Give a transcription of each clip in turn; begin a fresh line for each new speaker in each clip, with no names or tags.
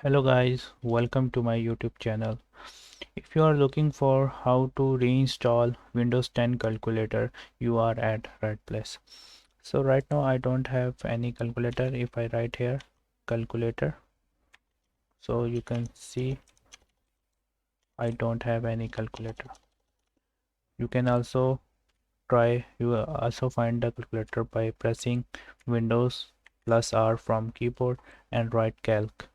Hello guys, welcome to my YouTube channel. If you are looking for how to reinstall Windows 10 calculator, you are at right place. So right now I don't have any calculator. If I write here calculator, so you can see I don't have any calculator. You can also also find the calculator by pressing Windows plus R from keyboard and write calc.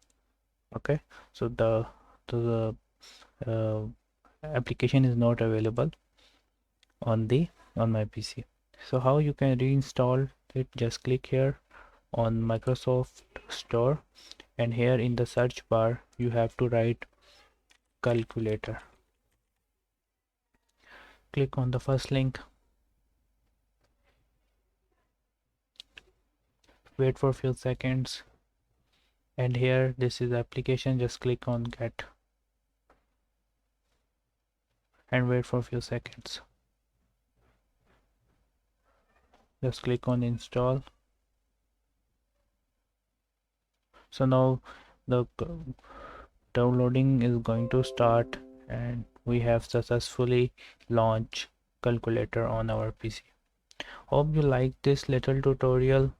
Okay, so the uh, application is not available on my PC. So how you can reinstall it? Just click here on Microsoft Store, and here in the search bar you have to write calculator. Click on the first link, wait for a few seconds, and here this is application. Just click on get and wait for a few seconds. Just click on install. So now the downloading is going to start, and we have successfully launched calculator on our PC. Hope you like this little tutorial.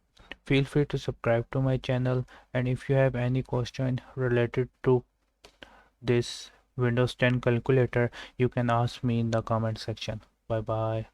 Feel free to subscribe to my channel, and if you have any question related to this Windows 10 calculator, you can ask me in the comment section. Bye bye.